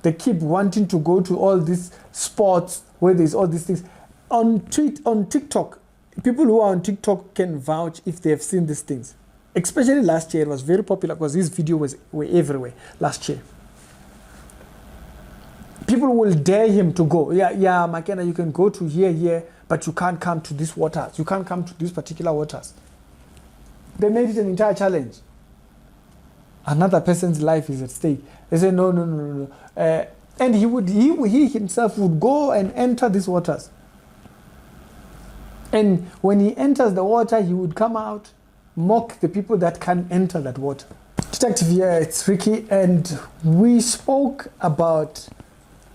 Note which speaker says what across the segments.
Speaker 1: They keep wanting to go to all these spots where there's all these things. On TikTok, people who are on TikTok can vouch if they have seen these things. Especially last year, it was very popular because these videos were everywhere last year. People will dare him to go. Yeah, Makena, you can go to here, but you can't come to these waters. You can't come to these particular waters. They made it an entire challenge. Another person's life is at stake. They say, no. And he himself would go and enter these waters. And when he enters the water, he would come out, mock the people that can enter that water. Detective here, it's Ricky, and we spoke about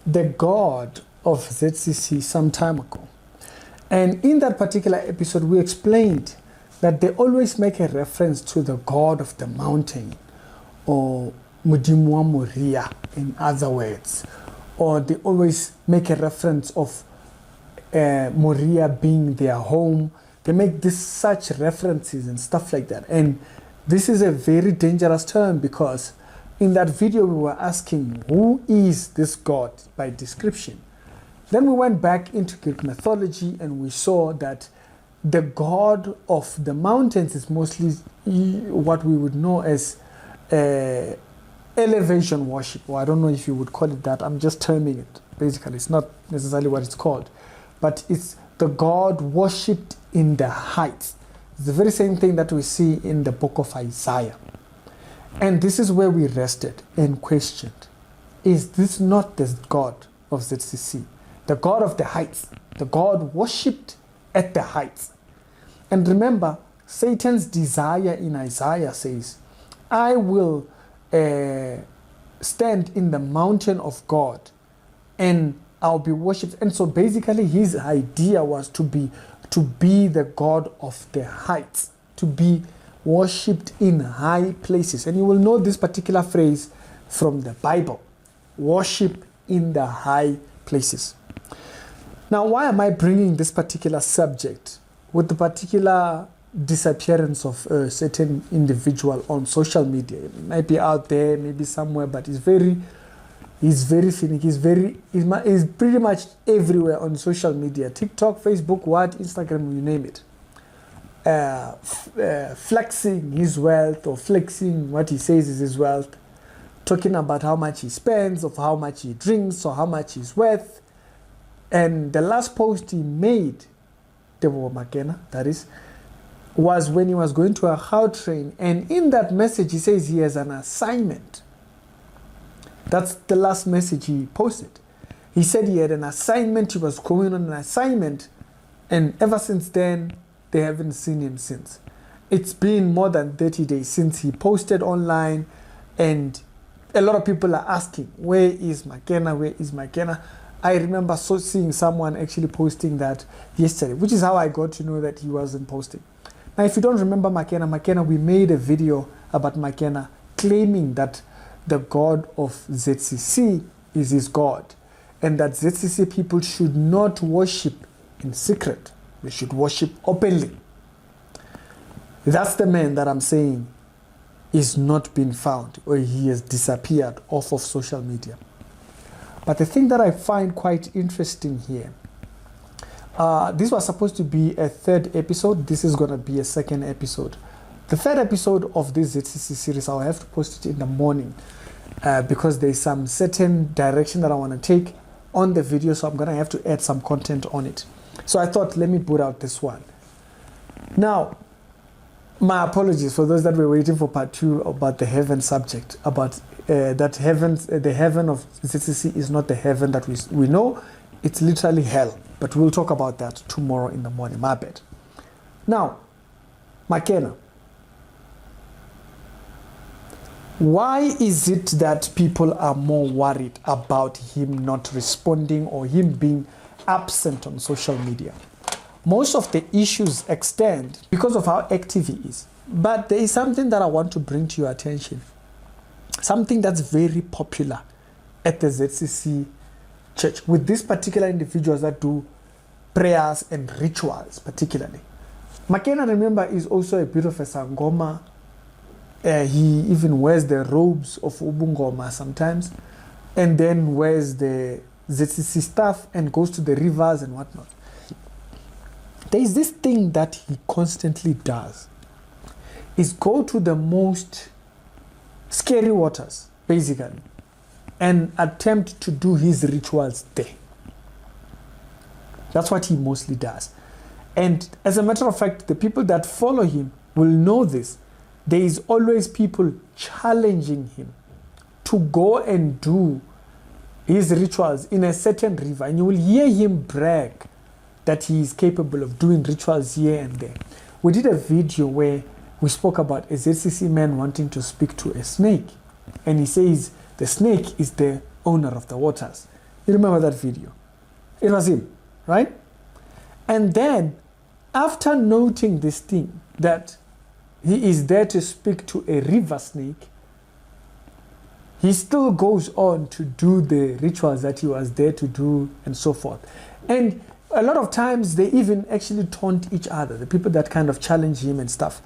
Speaker 1: the God of ZCC some time ago. And in that particular episode, we explained that they always make a reference to the God of the mountain, or Mudimu wa Moria, in other words. Or they always make a reference of Moria being their home. They make such references and stuff like that. And this is a very dangerous term, because in that video we were asking, who is this God by description? Then we went back into Greek mythology and we saw that the God of the mountains is mostly what we would know as elevation worship, or I don't know if you would call it that. I'm just terming it. Basically, it's not necessarily what it's called, but it's the God worshipped in the heights. It's the very same thing that we see in the book of Isaiah. And this is where we rested and questioned, is this not the God of ZCC? The God of the heights, the God worshipped at the heights. And remember, Satan's desire in Isaiah says, I will stand in the mountain of God and I'll be worshipped. And so basically his idea was to be the God of the heights, to be worshipped in high places. And you will know this particular phrase from the Bible, worship in the high places. Now, why am I bringing this particular subject with the particular disappearance of a certain individual on social media? It might be out there, maybe somewhere, but he's very finicky. He's pretty much everywhere on social media. TikTok, Facebook, Instagram, you name it. Flexing his wealth, or flexing what he says is his wealth. Talking about how much he spends, of how much he drinks, or how much he's worth. And the last post he made, tebogo makena, that is, was when he was going to a Gautrain. And in that message, he says he has an assignment. That's the last message he posted. He said he had an assignment, he was going on an assignment, and ever since then, they haven't seen him since. It's been more than 30 days since he posted online, and a lot of people are asking, where is Makena? Where is Makena? I remember seeing someone actually posting that yesterday, which is how I got to know that he wasn't posting. Now, if you don't remember Makena, we made a video about Makena claiming that the God of ZCC is his God, and that ZCC people should not worship in secret. They should worship openly. That's the man that I'm saying is not being found, or he has disappeared off of social media. But the thing that I find quite interesting here, this was supposed to be a third episode. This is going to be a second episode. The third episode of this ZCC series, I'll have to post it in the morning because there's some certain direction that I want to take on the video, so I'm going to have to add some content on it. So I thought, let me put out this one. Now, my apologies for those that were waiting for part 2 about the heaven subject, about that the heaven of ZCC is not the heaven that we know. It's literally hell. But we'll talk about that tomorrow in the morning. My bad. Now, Makena. Why is it that people are more worried about him not responding or him being absent on social media? Most of the issues extend because of how active he is. But there is something that I want to bring to your attention. Something that's very popular at the ZCC church with these particular individuals that do prayers and rituals particularly. Makena, remember, is also a bit of a sangoma. He even wears the robes of ubungoma sometimes. and then wears the ZCC stuff and goes to the rivers and whatnot. There is this thing that he constantly does, is go to the most scary waters, basically, and attempt to do his rituals there. That's what he mostly does. And as a matter of fact, the people that follow him will know this. There is always people challenging him to go and do his rituals in a certain river. And you will hear him brag that he is capable of doing rituals here and there. We did a video where we spoke about a ZCC man wanting to speak to a snake. And he says the snake is the owner of the waters. You remember that video? It was him, right? And then, after noting this thing, that he is there to speak to a river snake, he still goes on to do the rituals that he was there to do and so forth. And a lot of times they even actually taunt each other, the people that kind of challenge him and stuff.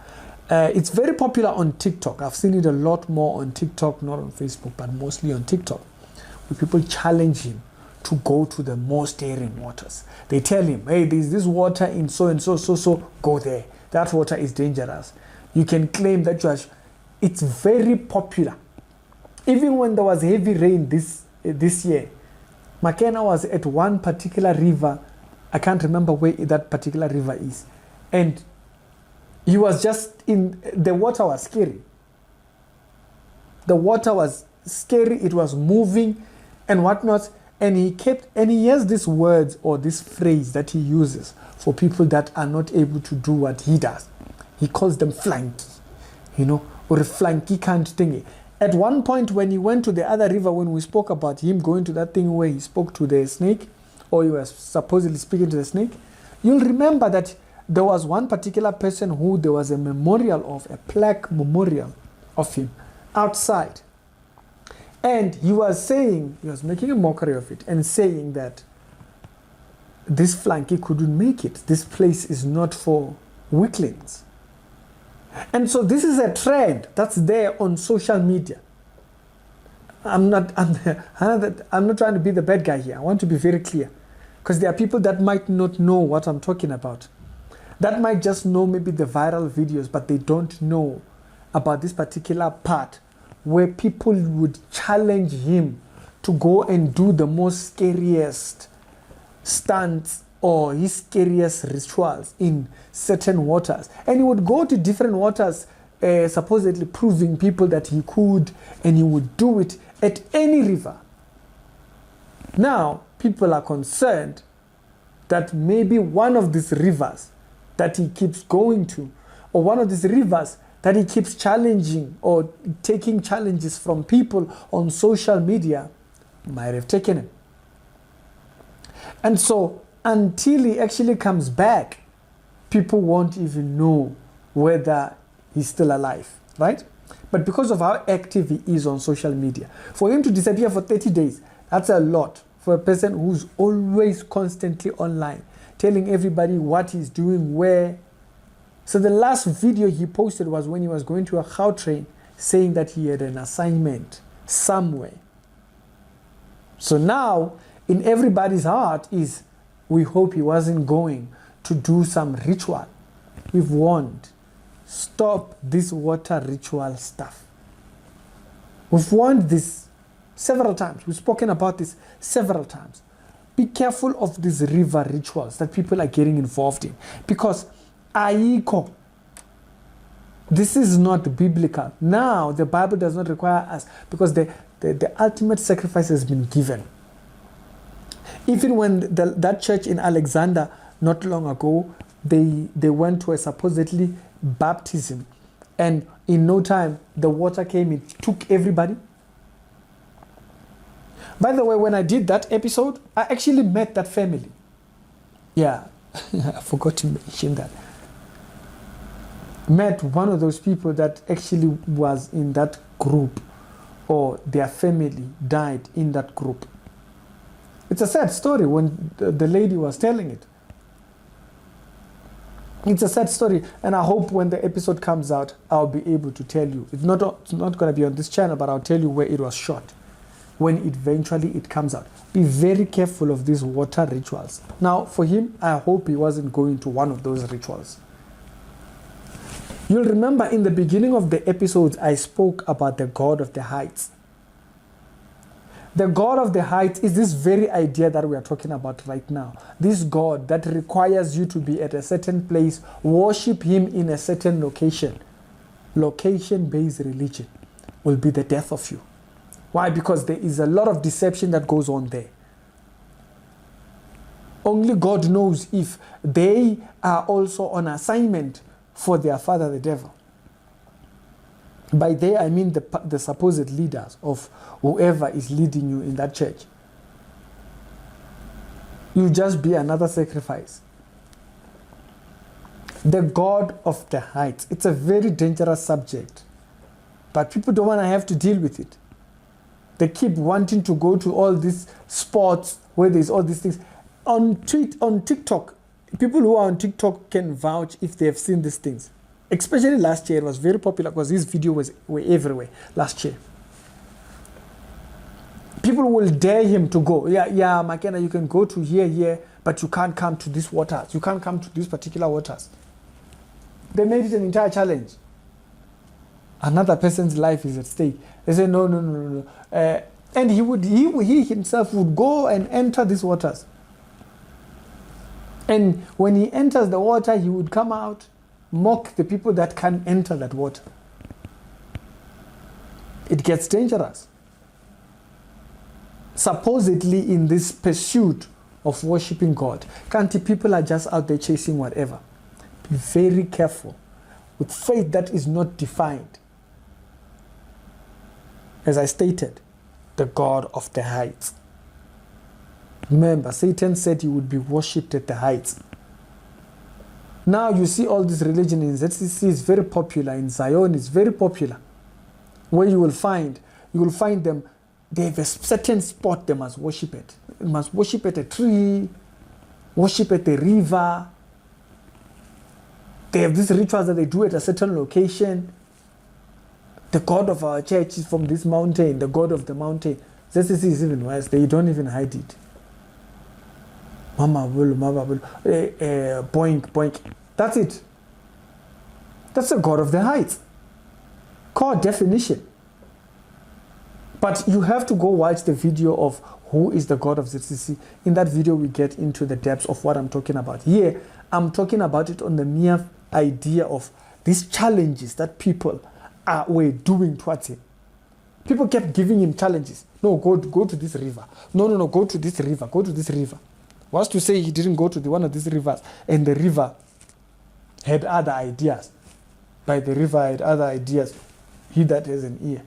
Speaker 1: It's very popular on TikTok. I've seen it a lot more on TikTok, not on Facebook, but mostly on TikTok, where people challenge him to go to the most daring waters. They tell him, hey, there's this water in so, go there. That water is dangerous. You can claim that you are... It's very popular. Even when there was heavy rain this year, Makena was at one particular river. I can't remember where that particular river is. And he was just in... The water was scary. The water was scary. It was moving and whatnot. And he has these words or this phrase that he uses for people that are not able to do what he does. He calls them flanky, or a flanky kind of thingy. At one point when he went to the other river, when we spoke about him going to that thing where he spoke to the snake, or he was supposedly speaking to the snake, you'll remember that there was one particular person who there was a plaque memorial of him outside. And he was making a mockery of it and saying that this flanky couldn't make it. This place is not for weaklings. And so this is a trend that's there on social media. I'm not trying to be the bad guy here. I want to be very clear. Because there are people that might not know what I'm talking about. That might just know maybe the viral videos, but they don't know about this particular part where people would challenge him to go and do the most scariest stunts or his scariest rituals in certain waters. And he would go to different waters, supposedly proving people that he could, and he would do it at any river. Now, people are concerned that maybe one of these rivers that he keeps going to, or one of these rivers that he keeps challenging or taking challenges from people on social media, might have taken him. And so, until he actually comes back, people won't even know whether he's still alive, right? But because of how active he is on social media, for him to disappear for 30 days, that's a lot for a person who's always constantly online, telling everybody what he's doing, where. So the last video he posted was when he was going to a cow train, saying that he had an assignment somewhere. So now, in everybody's heart is, we hope he wasn't going to do some ritual. We've warned, stop this water ritual stuff. We've warned this several times. We've spoken about this several times. Be careful of these river rituals that people are getting involved in, because Aiko, this is not biblical. Now, the Bible does not require us, because the ultimate sacrifice has been given. Even when that church in Alexander, not long ago, they went to a supposedly baptism, and in no time, the water came, it took everybody. By the way, when I did that episode, I actually met that family. Yeah, I forgot to mention that. Met one of those people that actually was in that group, or their family died in that group. It's a sad story when the lady was telling it. It's a sad story, and I hope when the episode comes out, I'll be able to tell you. It's not going to be on this channel, but I'll tell you where it was shot, when eventually it comes out. Be very careful of these water rituals. Now, for him, I hope he wasn't going to one of those rituals. You'll remember in the beginning of the episodes, I spoke about the God of the heights. The God of the heights is this very idea that we are talking about right now. This God that requires you to be at a certain place, worship him in a certain location. Location-based religion will be the death of you. Why? Because there is a lot of deception that goes on there. Only God knows if they are also on assignment for their father, the devil. By they, I mean the supposed leaders of whoever is leading you in that church. You just be another sacrifice. The God of the heights. It's a very dangerous subject. But people don't want to have to deal with it. They keep wanting to go to all these spots where there's all these things. On TikTok, people who are on TikTok can vouch if they have seen these things. Especially last year, it was very popular because these videos were everywhere last year. People will dare him to go. Yeah, makena, you can go to here, but you can't come to these waters. You can't come to these particular waters. They made it an entire challenge. Another person's life is at stake. They say, no. And he himself would go and enter these waters. And when he enters the water, he would come out, mock the people that can enter that water. It gets dangerous. Supposedly in this pursuit of worshiping God, people are just out there chasing whatever. Be very careful with faith that is not defined. As I stated, the God of the heights. Remember, Satan said he would be worshipped at the heights. Now you see all this religion in ZCC is very popular, in Zion is very popular. Where you will find them, they have a certain spot they must worship at. They must worship at a tree, worship at a river. They have these rituals that they do at a certain location. The God of our church is from this mountain, the God of the mountain. ZCC is even worse, they don't even hide it. Mama will, boink. That's it. That's the God of the heights. Core definition. But you have to go watch the video of who is the God of ZCC. In that video, we get into the depths of what I'm talking about. Here, I'm talking about it on the mere idea of these challenges that people were doing towards him. People kept giving him challenges. No, go to this river. No, go to this river. Go to this river. What's to say he didn't go to one of these rivers and the river had other ideas? By the river had other ideas. He that has an ear.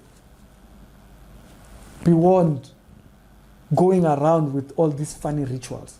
Speaker 1: Be warned, going around with all these funny rituals.